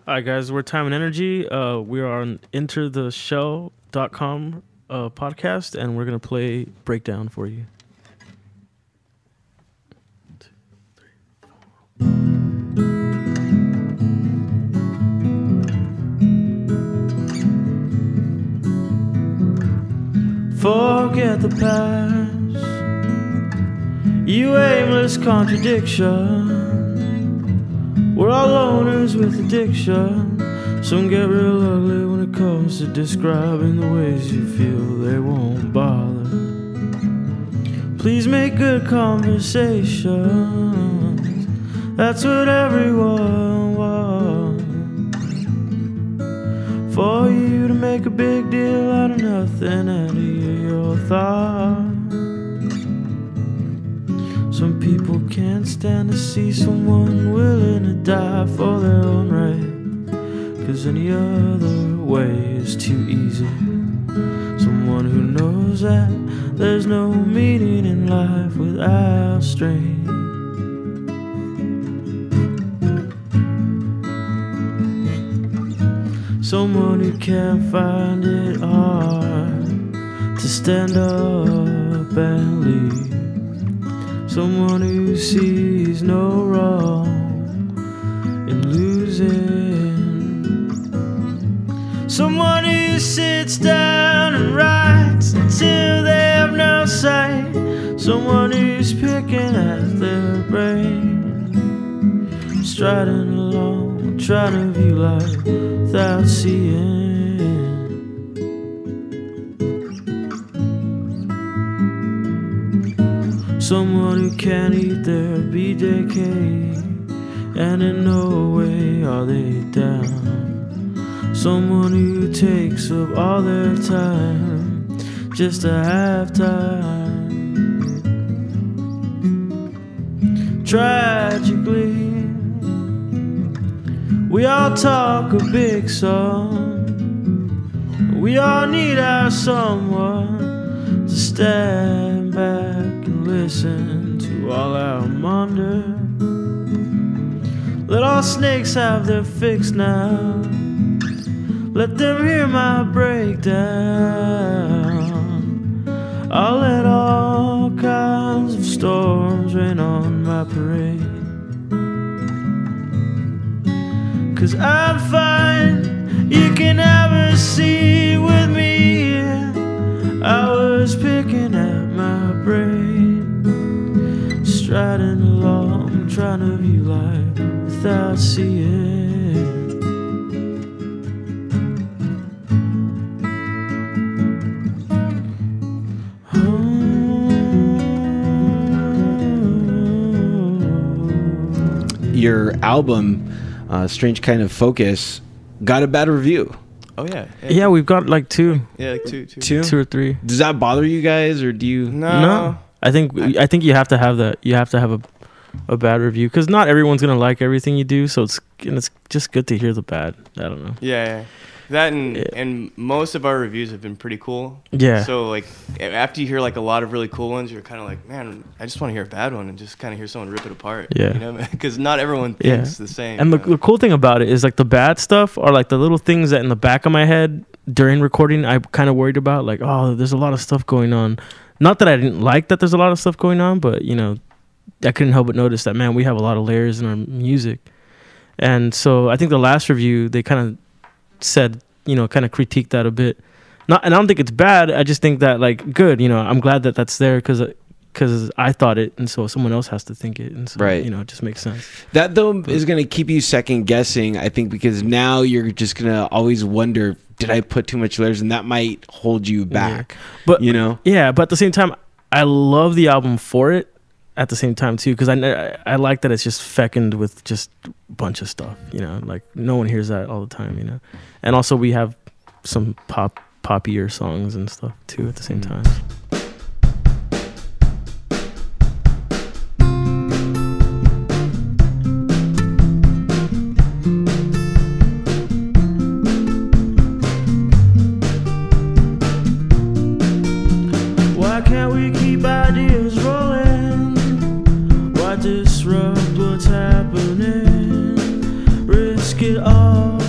All right, guys, we're Time and Energy. We are on entertheshell.com podcast, and we're going to play Breakdown for you. 1, 2, 3, 4. Forget the past, you aimless contradiction. We're all loners with addiction. Some get real ugly when it comes to describing the ways you feel. They won't bother. Please make good conversations. That's what everyone wants. For you to make a big deal out of nothing and to hear your thoughts. Some people can't stand to see someone willing to die for their own right, 'cause any other way is too easy. Someone who knows that there's no meaning in life without strain. Someone who can't find it hard to stand up and leave. Someone who sees no wrong in losing. Someone who sits down and writes until they have no sight. Someone who's picking at their brain, striding along, trying to view life without seeing. Someone who can't eat their BJK, and in no way are they down. Someone who takes up all their time just to have time. Tragically, we all talk a big song. We all need our someone to stand back and listen to all our wonder. Let all snakes have their fix now. Let them hear my breakdown. I'll let all kinds of storms rain on my parade. 'Cause I'm fine, you can never see with me. I was picking at my brain, striding along, trying to view life without seeing. Your album, Strange Kind of Focus, got a bad review. Oh yeah. Yeah, we've got like two. Yeah, like two or three. Does that bother you guys, or do you? No. I think you have to have that. You have to have a bad review, because not everyone's gonna like everything you do. So it's just good to hear the bad. I don't know. Yeah. That and most of our reviews have been pretty cool. Yeah. So like after you hear like a lot of really cool ones, you're kind of like, man, I just want to hear a bad one and just kind of hear someone rip it apart. Yeah. You know, because not everyone thinks the same. And the cool thing about it is like the bad stuff are like the little things that in the back of my head during recording I kind of worried about, like, oh, there's a lot of stuff going on. Not that I didn't like that there's a lot of stuff going on, but you know, I couldn't help but notice that, man, we have a lot of layers in our music. And so I think the last review, they kind of said, you know, kind of critiqued that a bit. And I don't think it's bad. I just think that, like, good, you know, I'm glad that that's there because I thought it, and so someone else has to think it, and so, right, you know, it just makes sense. That though is going to keep you second guessing, I think, because now you're just going to always wonder, did I put too much layers? And that might hold you back. Yeah. But you know, but at the same time, I love the album for it. At the same time too, because I like that it's just fecund with just a bunch of stuff, you know, like no one hears that all the time, you know. And also we have some poppier songs and stuff too at the same time. Why can't we keep ideas rolling? Why disrupt what's happening? Risk it all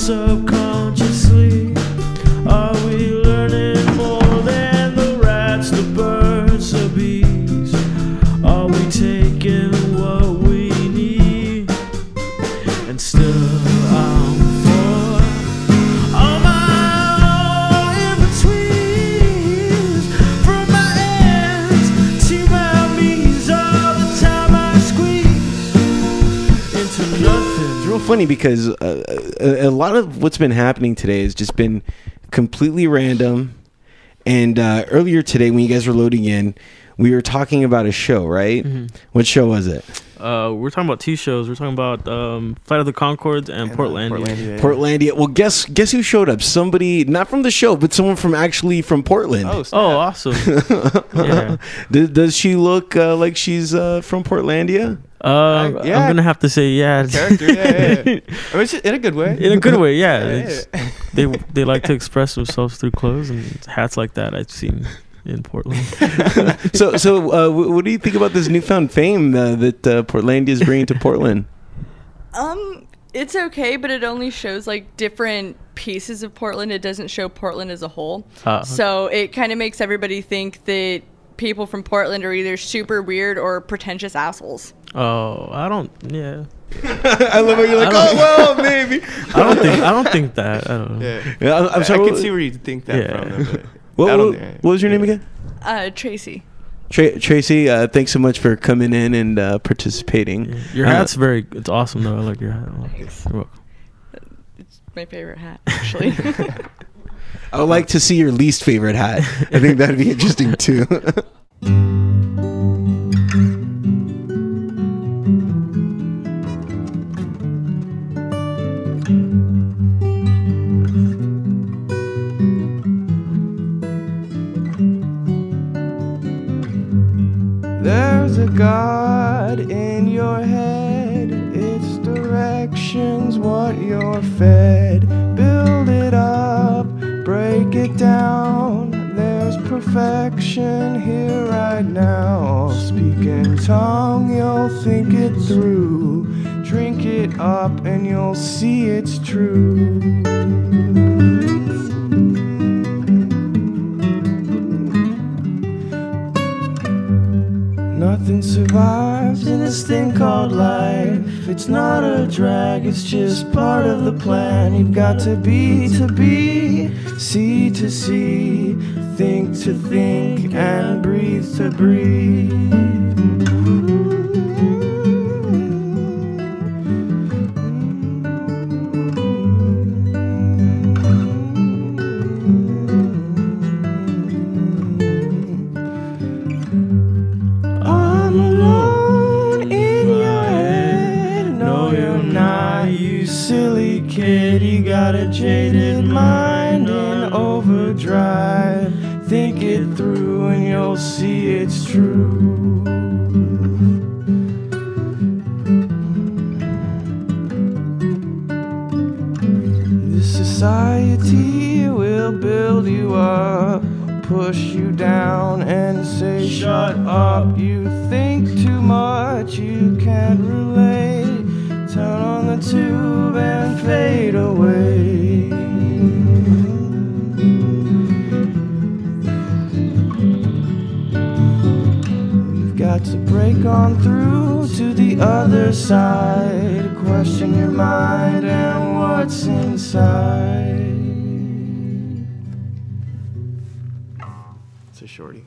subconsciously? Are we learning more than the rats, the birds, the bees? Are we taking what we need? And still I'm for all my in-betweens, from my ends to my me's, all the time I squeeze into nothing. It's real funny because a lot of what's been happening today has just been completely random. And earlier today, when you guys were loading in, we were talking about a show, right? Mhm. What show was it? We're talking about two shows. We're talking about Flight of the Conchords and Portlandia. Yeah. Portlandia. Well, guess who showed up? Somebody not from the show, but someone from Portland. Oh, snap. Oh, awesome. Yeah. Does she look like she's from Portlandia? Yeah. I'm gonna have to say yeah. Character, yeah. I mean, it's just in a good way. In a good way, yeah. Yeah, It's, they like to express themselves through clothes and hats like that. I've seen in Portland. So what do you think about this newfound fame that Portlandia is bringing to Portland? It's okay, but it only shows like different pieces of Portland. It doesn't show Portland as a whole. So it kind of makes everybody think that people from Portland are either super weird or pretentious assholes. Oh, I don't. Yeah. I love how you're like, oh well, maybe. I don't think that. I don't know. Yeah. I'm sorry. I can see where you think that Yeah. from. Though, What was your name again? Tracy. Tracy, thanks so much for coming in and participating. Yeah. Your hat's it's awesome though. I like your hat. You're welcome. It's my favorite hat, actually. I would like to see your least favorite hat. I think that'd be interesting too. There's a God in your head. It's directions, what you're fed. Build it up, break it down. There's perfection here right now. Speak in tongue, you'll think it through. Drink it up and you'll see it's true. Nothing survives in this thing called life. It's not a drag, it's just part of the plan. You've got to be, see to see, think to think, and breathe to breathe. Got a jaded mind in overdrive. Think it through and you'll see it's true. This society will build you up, push you down and say shut up. You think too much, you can't relate. Turn on the tube and fade away. You've got to break on through to the other side. Question your mind and what's inside. It's a shorty.